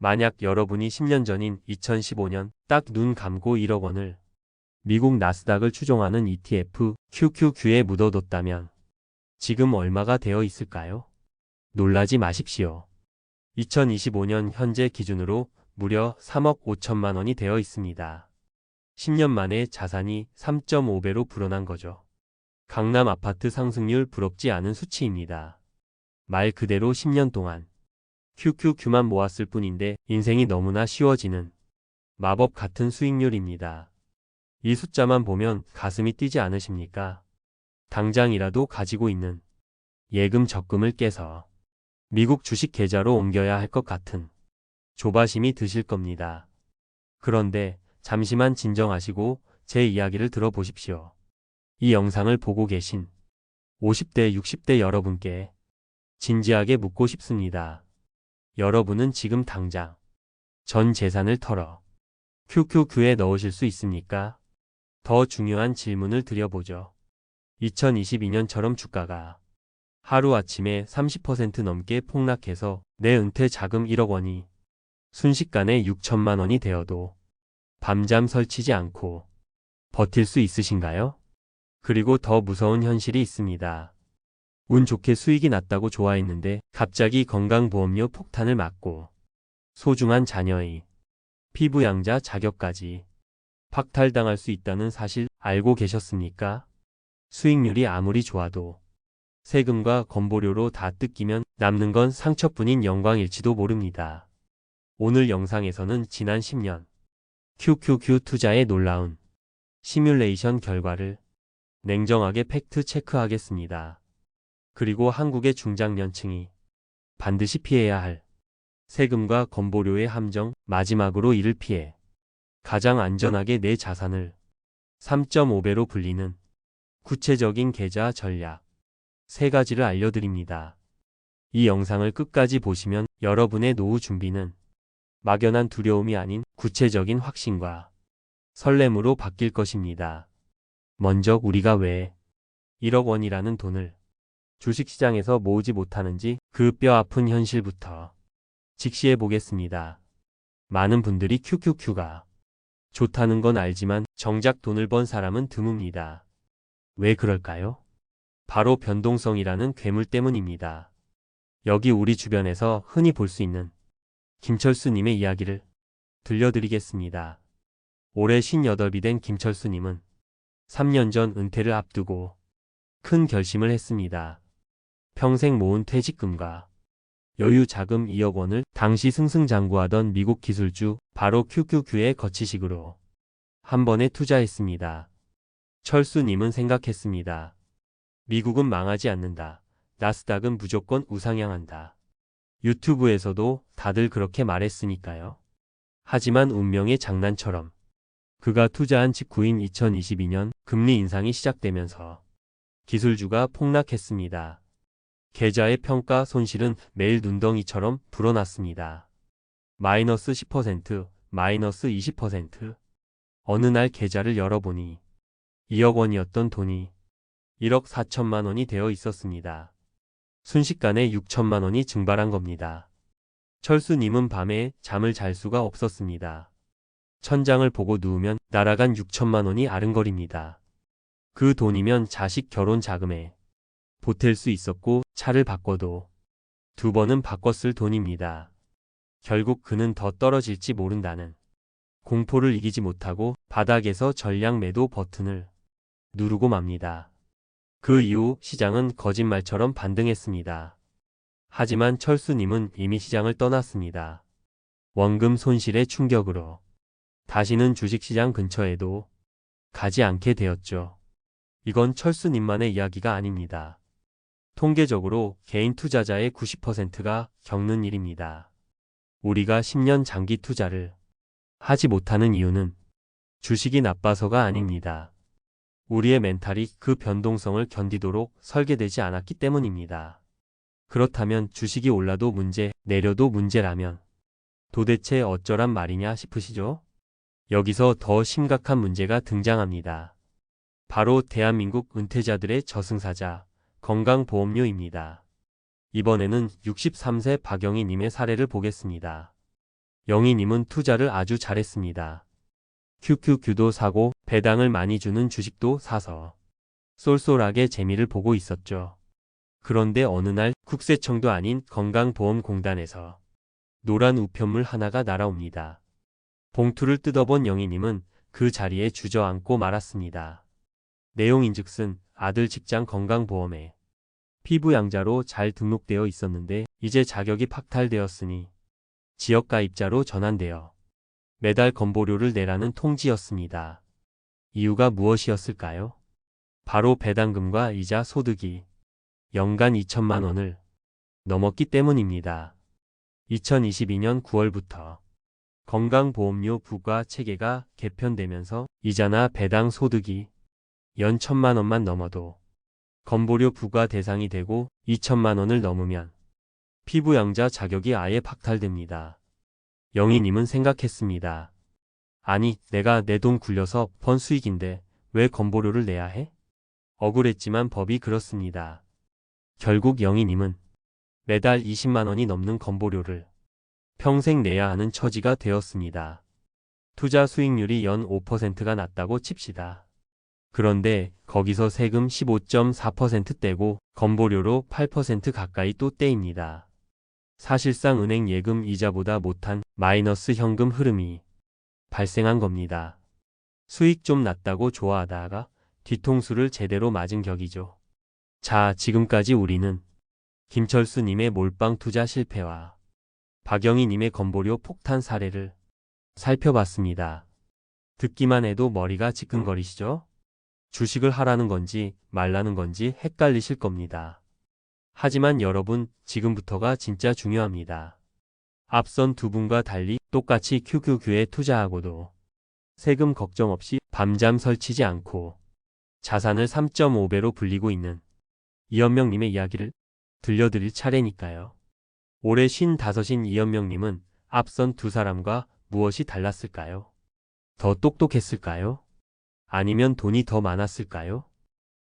만약 여러분이 10년 전인 2015년 딱 눈 감고 1억 원을 미국 나스닥을 추종하는 ETF QQQ에 묻어뒀다면 지금 얼마가 되어 있을까요? 놀라지 마십시오. 2025년 현재 기준으로 무려 3억 5천만 원이 되어 있습니다. 10년 만에 자산이 3.5배로 불어난 거죠. 강남 아파트 상승률 부럽지 않은 수치입니다. 말 그대로 10년 동안 QQQ만 모았을 뿐인데 인생이 너무나 쉬워지는 마법 같은 수익률입니다. 이 숫자만 보면 가슴이 뛰지 않으십니까? 당장이라도 가지고 있는 예금 적금을 깨서 미국 주식 계좌로 옮겨야 할 것 같은 조바심이 드실 겁니다. 그런데 잠시만 진정하시고 제 이야기를 들어보십시오. 이 영상을 보고 계신 50대, 60대 여러분께 진지하게 묻고 싶습니다. 여러분은 지금 당장 전 재산을 털어 QQQ에 넣으실 수 있습니까? 더 중요한 질문을 드려보죠. 2022년처럼 주가가 하루아침에 30% 넘게 폭락해서 내 은퇴 자금 1억 원이 순식간에 6천만 원이 되어도 밤잠 설치지 않고 버틸 수 있으신가요? 그리고 더 무서운 현실이 있습니다. 운 좋게 수익이 났다고 좋아했는데 갑자기 건강보험료 폭탄을 맞고 소중한 자녀의 피부양자 자격까지 박탈당할 수 있다는 사실 알고 계셨습니까? 수익률이 아무리 좋아도 세금과 건보료로 다 뜯기면 남는 건 상처뿐인 영광일지도 모릅니다. 오늘 영상에서는 지난 10년 QQQ 투자의 놀라운 시뮬레이션 결과를 냉정하게 팩트 체크하겠습니다. 그리고 한국의 중장년층이 반드시 피해야 할 세금과 건보료의 함정, 마지막으로 이를 피해 가장 안전하게 내 자산을 3.5배로 불리는 구체적인 계좌 전략 3가지를 알려드립니다. 이 영상을 끝까지 보시면 여러분의 노후 준비는 막연한 두려움이 아닌 구체적인 확신과 설렘으로 바뀔 것입니다. 먼저 우리가 왜 1억 원이라는 돈을 주식시장에서 모으지 못하는지 그 뼈아픈 현실부터 직시해 보겠습니다. 많은 분들이 QQQ가 좋다는 건 알지만 정작 돈을 번 사람은 드뭅니다. 왜 그럴까요? 바로 변동성이라는 괴물 때문입니다. 여기 우리 주변에서 흔히 볼 수 있는 김철수님의 이야기를 들려드리겠습니다. 올해 58이 된 김철수님은 3년 전 은퇴를 앞두고 큰 결심을 했습니다. 평생 모은 퇴직금과 여유 자금 2억 원을 당시 승승장구하던 미국 기술주 바로 QQQ의 거치식으로 한 번에 투자했습니다. 철수님은 생각했습니다. 미국은 망하지 않는다. 나스닥은 무조건 우상향한다. 유튜브에서도 다들 그렇게 말했으니까요. 하지만 운명의 장난처럼 그가 투자한 직후인 2022년 금리 인상이 시작되면서 기술주가 폭락했습니다. 계좌의 평가 손실은 매일 눈덩이처럼 불어났습니다. 마이너스 10%, 마이너스 20%. 어느 날 계좌를 열어보니 2억 원이었던 돈이 1억 4천만 원이 되어 있었습니다. 순식간에 6천만 원이 증발한 겁니다. 철수님은 밤에 잠을 잘 수가 없었습니다. 천장을 보고 누우면 날아간 6천만 원이 아른거립니다. 그 돈이면 자식 결혼 자금에 보탤 수 있었고 차를 바꿔도 2번은 바꿨을 돈입니다. 결국 그는 더 떨어질지 모른다는 공포를 이기지 못하고 바닥에서 전량 매도 버튼을 누르고 맙니다. 그 이후 시장은 거짓말처럼 반등했습니다. 하지만 철수님은 이미 시장을 떠났습니다. 원금 손실의 충격으로 다시는 주식시장 근처에도 가지 않게 되었죠. 이건 철수님만의 이야기가 아닙니다. 통계적으로 개인 투자자의 90%가 겪는 일입니다. 우리가 10년 장기 투자를 하지 못하는 이유는 주식이 나빠서가 아닙니다. 우리의 멘탈이 그 변동성을 견디도록 설계되지 않았기 때문입니다. 그렇다면 주식이 올라도 문제, 내려도 문제라면 도대체 어쩌란 말이냐 싶으시죠? 여기서 더 심각한 문제가 등장합니다. 바로 대한민국 은퇴자들의 저승사자, 건강보험료입니다. 이번에는 63세 박영희님의 사례를 보겠습니다. 영희님은 투자를 아주 잘했습니다. QQQ도 사고 배당을 많이 주는 주식도 사서 쏠쏠하게 재미를 보고 있었죠. 그런데 어느 날 국세청도 아닌 건강보험공단에서 노란 우편물 하나가 날아옵니다. 봉투를 뜯어본 영희님은 그 자리에 주저앉고 말았습니다. 내용인즉슨 아들 직장 건강보험에 피부양자로 잘 등록되어 있었는데 이제 자격이 박탈되었으니 지역가입자로 전환되어 매달 건보료를 내라는 통지였습니다. 이유가 무엇이었을까요? 바로 배당금과 이자 소득이 연간 2천만 원을 넘었기 때문입니다. 2022년 9월부터 건강보험료 부과 체계가 개편되면서 이자나 배당 소득이 연 1천만 원만 넘어도 건보료 부과 대상이 되고 2천만 원을 넘으면 피부양자 자격이 아예 박탈됩니다. 영희님은 생각했습니다. 아니, 내가 내 돈 굴려서 번 수익인데 왜 건보료를 내야 해? 억울했지만 법이 그렇습니다. 결국 영희님은 매달 20만 원이 넘는 건보료를 평생 내야 하는 처지가 되었습니다. 투자 수익률이 연 5%가 낮다고 칩시다. 그런데 거기서 세금 15.4% 떼고 건보료로 8% 가까이 또 떼입니다. 사실상 은행 예금 이자보다 못한 마이너스 현금 흐름이 발생한 겁니다. 수익 좀 났다고 좋아하다가 뒤통수를 제대로 맞은 격이죠. 자, 지금까지 우리는 김철수님의 몰빵 투자 실패와 박영희님의 건보료 폭탄 사례를 살펴봤습니다. 듣기만 해도 머리가 지끈거리시죠? 주식을 하라는 건지 말라는 건지 헷갈리실 겁니다. 하지만 여러분, 지금부터가 진짜 중요합니다. 앞선 두 분과 달리 똑같이 QQQ에 투자하고도 세금 걱정 없이 밤잠 설치지 않고 자산을 3.5배로 불리고 있는 이현명님의 이야기를 들려드릴 차례니까요. 올해 55인 이현명님은 앞선 두 사람과 무엇이 달랐을까요? 더 똑똑했을까요? 아니면 돈이 더 많았을까요?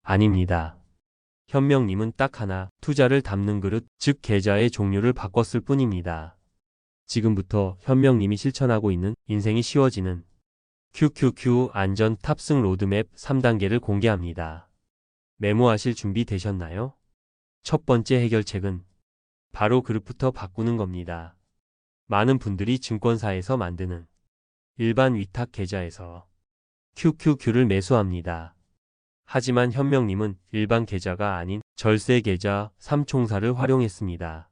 아닙니다. 현명님은 딱 하나, 투자를 담는 그릇, 즉 계좌의 종류를 바꿨을 뿐입니다. 지금부터 현명님이 실천하고 있는 인생이 쉬워지는 QQQ 안전 탑승 로드맵 3단계를 공개합니다. 메모하실 준비 되셨나요? 첫 번째 해결책은 바로 그릇부터 바꾸는 겁니다. 많은 분들이 증권사에서 만드는 일반 위탁 계좌에서 QQQ를 매수합니다. 하지만 현명님은 일반 계좌가 아닌 절세 계좌 3총사를 활용했습니다.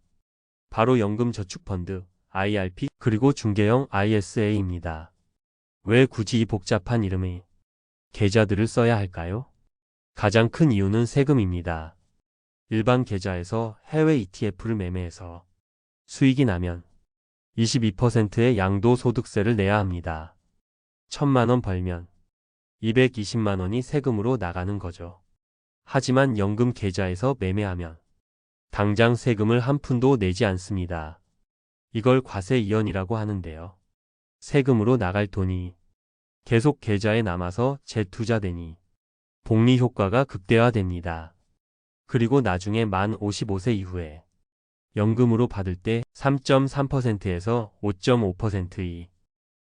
바로 연금저축펀드, IRP, 그리고 중개형 ISA입니다. 왜 굳이 이 복잡한 이름의 계좌들을 써야 할까요? 가장 큰 이유는 세금입니다. 일반 계좌에서 해외 ETF를 매매해서 수익이 나면 22%의 양도소득세를 내야 합니다. 1,000만 원 벌면 220만 원이 세금으로 나가는 거죠. 하지만 연금 계좌에서 매매하면 당장 세금을 한 푼도 내지 않습니다. 이걸 과세 이연이라고 하는데요. 세금으로 나갈 돈이 계속 계좌에 남아서 재투자되니 복리 효과가 극대화됩니다. 그리고 나중에 만 55세 이후에 연금으로 받을 때 3.3%에서 5.5%의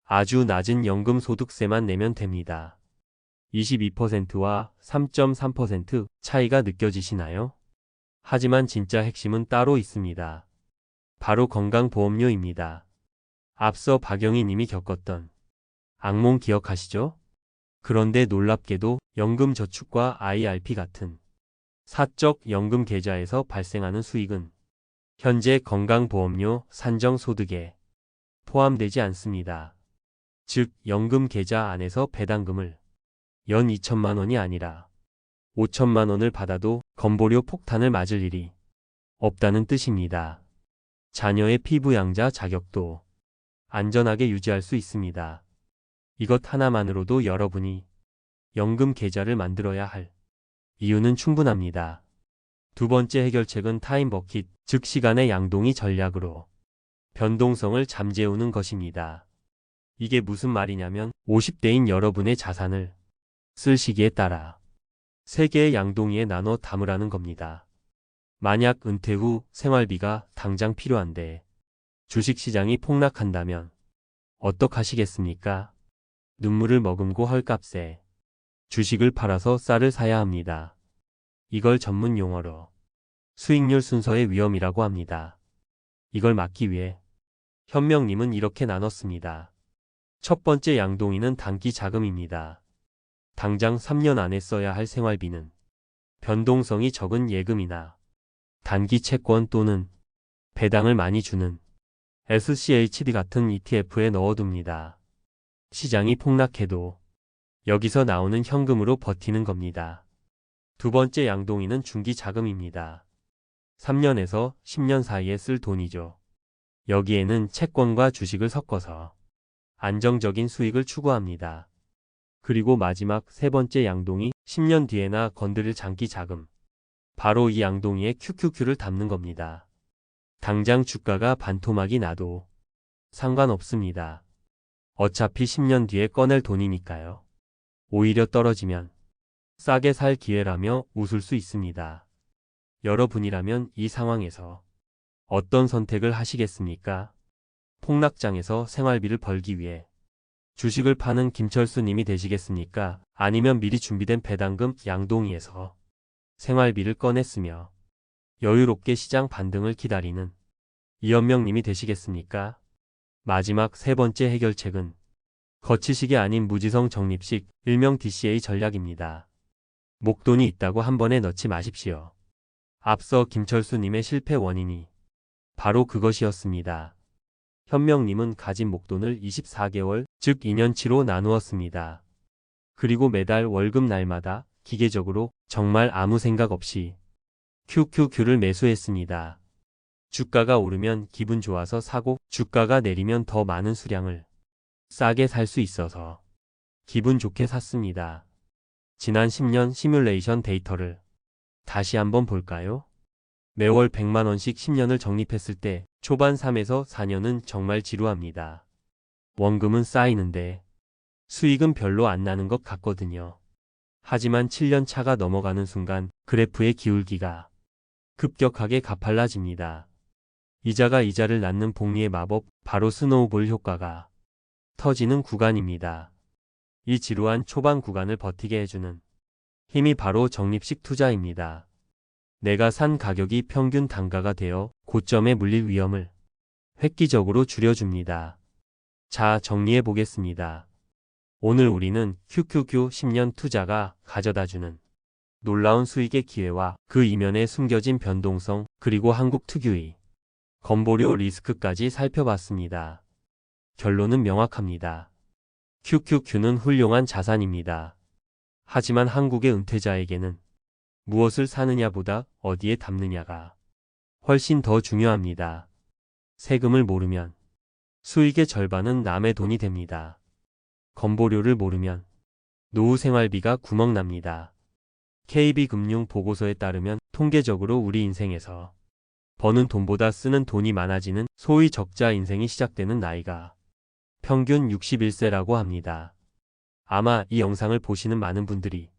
아주 낮은 연금 소득세만 내면 됩니다. 22%와 3.3% 차이가 느껴지시나요? 하지만 진짜 핵심은 따로 있습니다. 바로 건강보험료입니다. 앞서 박영희 님이 겪었던 악몽 기억하시죠? 그런데 놀랍게도 연금저축과 IRP 같은 사적 연금 계좌에서 발생하는 수익은 현재 건강보험료 산정소득에 포함되지 않습니다. 즉, 연금 계좌 안에서 배당금을 연 2천만 원이 아니라 5천만 원을 받아도 건보료 폭탄을 맞을 일이 없다는 뜻입니다. 자녀의 피부양자 자격도 안전하게 유지할 수 있습니다. 이것 하나만으로도 여러분이 연금 계좌를 만들어야 할 이유는 충분합니다. 두 번째 해결책은 타임버킷, 즉 시간의 양동이 전략으로 변동성을 잠재우는 것입니다. 이게 무슨 말이냐면 50대인 여러분의 자산을 쓸 시기에 따라 3개의 양동이에 나눠 담으라는 겁니다. 만약 은퇴 후 생활비가 당장 필요한데 주식시장이 폭락한다면 어떡하시겠습니까? 눈물을 머금고 헐값에 주식을 팔아서 쌀을 사야 합니다. 이걸 전문 용어로 수익률 순서의 위험이라고 합니다. 이걸 막기 위해 현명님은 이렇게 나눴습니다. 첫 번째 양동이는 단기 자금입니다. 당장 3년 안에 써야 할 생활비는 변동성이 적은 예금이나 단기 채권 또는 배당을 많이 주는 SCHD 같은 ETF에 넣어둡니다. 시장이 폭락해도 여기서 나오는 현금으로 버티는 겁니다. 두 번째 양동이는 중기 자금입니다. 3년에서 10년 사이에 쓸 돈이죠. 여기에는 채권과 주식을 섞어서 안정적인 수익을 추구합니다. 그리고 마지막 세 번째 양동이 10년 뒤에나 건드릴 장기 자금. 바로 이 양동이에 QQQ를 담는 겁니다. 당장 주가가 반토막이 나도 상관없습니다. 어차피 10년 뒤에 꺼낼 돈이니까요. 오히려 떨어지면 싸게 살 기회라며 웃을 수 있습니다. 여러분이라면 이 상황에서 어떤 선택을 하시겠습니까? 폭락장에서 생활비를 벌기 위해 주식을 파는 김철수 님이 되시겠습니까? 아니면 미리 준비된 배당금 양동이에서 생활비를 꺼냈으며 여유롭게 시장 반등을 기다리는 이현명 님이 되시겠습니까? 마지막 세 번째 해결책은 거치식이 아닌 무지성 적립식 일명 DCA 전략입니다. 목돈이 있다고 한 번에 넣지 마십시오. 앞서 김철수님의 실패 원인이 바로 그것이었습니다. 현명님은 가진 목돈을 24개월, 즉 2년치로 나누었습니다. 그리고 매달 월급 날마다 기계적으로 정말 아무 생각 없이 QQQ를 매수했습니다. 주가가 오르면 기분 좋아서 사고 주가가 내리면 더 많은 수량을 싸게 살 수 있어서 기분 좋게 샀습니다. 지난 10년 시뮬레이션 데이터를 다시 한번 볼까요? 매월 100만원씩 10년을 적립했을 때 초반 3에서 4년은 정말 지루합니다. 원금은 쌓이는데 수익은 별로 안 나는 것 같거든요. 하지만 7년 차가 넘어가는 순간 그래프의 기울기가 급격하게 가팔라집니다. 이자가 이자를 낳는 복리의 마법, 바로 스노우볼 효과가 터지는 구간입니다. 이 지루한 초반 구간을 버티게 해주는 힘이 바로 적립식 투자입니다. 내가 산 가격이 평균 단가가 되어 고점에 물릴 위험을 획기적으로 줄여줍니다. 자, 정리해 보겠습니다. 오늘 우리는 QQQ 10년 투자가 가져다주는 놀라운 수익의 기회와 그 이면에 숨겨진 변동성, 그리고 한국 특유의 건보료 리스크까지 살펴봤습니다. 결론은 명확합니다. QQQ는 훌륭한 자산입니다. 하지만 한국의 은퇴자에게는 무엇을 사느냐보다 어디에 담느냐가 훨씬 더 중요합니다. 세금을 모르면 수익의 절반은 남의 돈이 됩니다. 건보료를 모르면 노후 생활비가 구멍납니다. KB금융 보고서에 따르면 통계적으로 우리 인생에서 버는 돈보다 쓰는 돈이 많아지는 소위 적자 인생이 시작되는 나이가 평균 61세라고 합니다. 아마 이 영상을 보시는 많은 분들이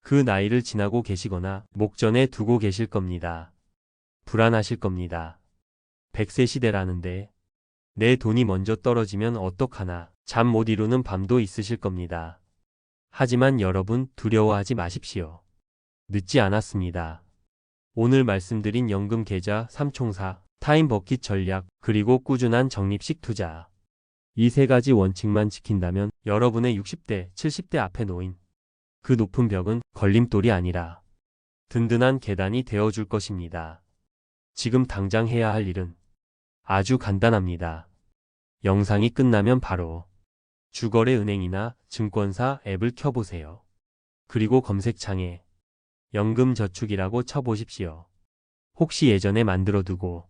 그 나이를 지나고 계시거나 목전에 두고 계실 겁니다. 불안하실 겁니다. 100세 시대라는데 내 돈이 먼저 떨어지면 어떡하나 잠 못 이루는 밤도 있으실 겁니다. 하지만 여러분 두려워하지 마십시오. 늦지 않았습니다. 오늘 말씀드린 연금 계좌 3총사, 타임버킷 전략, 그리고 꾸준한 적립식 투자. 이 세 가지 원칙만 지킨다면 여러분의 60대, 70대 앞에 놓인 그 높은 벽은 걸림돌이 아니라 든든한 계단이 되어줄 것입니다. 지금 당장 해야 할 일은 아주 간단합니다. 영상이 끝나면 바로 주거래은행이나 증권사 앱을 켜보세요. 그리고 검색창에 연금저축이라고 쳐보십시오. 혹시 예전에 만들어두고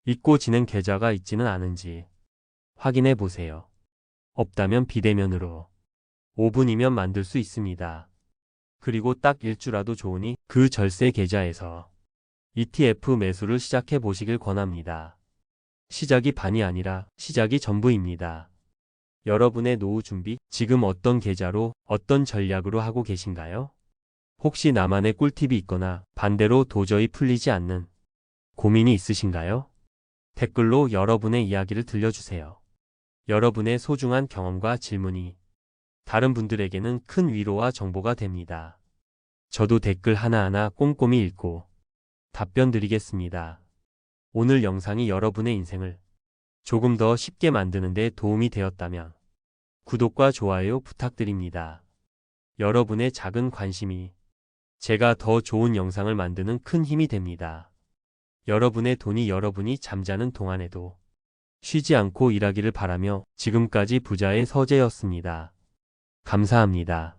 잊고 지낸 계좌가 있지는 않은지 확인해 보세요. 없다면 비대면으로 5분이면 만들 수 있습니다. 그리고 딱 일주라도 좋으니 그 절세 계좌에서 ETF 매수를 시작해 보시길 권합니다. 시작이 반이 아니라 시작이 전부입니다. 여러분의 노후 준비, 지금 어떤 계좌로, 어떤 전략으로 하고 계신가요? 혹시 나만의 꿀팁이 있거나 반대로 도저히 풀리지 않는 고민이 있으신가요? 댓글로 여러분의 이야기를 들려주세요. 여러분의 소중한 경험과 질문이 다른 분들에게는 큰 위로와 정보가 됩니다. 저도 댓글 하나하나 꼼꼼히 읽고 답변 드리겠습니다. 오늘 영상이 여러분의 인생을 조금 더 쉽게 만드는 데 도움이 되었다면 구독과 좋아요 부탁드립니다. 여러분의 작은 관심이 제가 더 좋은 영상을 만드는 큰 힘이 됩니다. 여러분의 돈이 여러분이 잠자는 동안에도 쉬지 않고 일하기를 바라며 지금까지 부자의 서재였습니다. 감사합니다.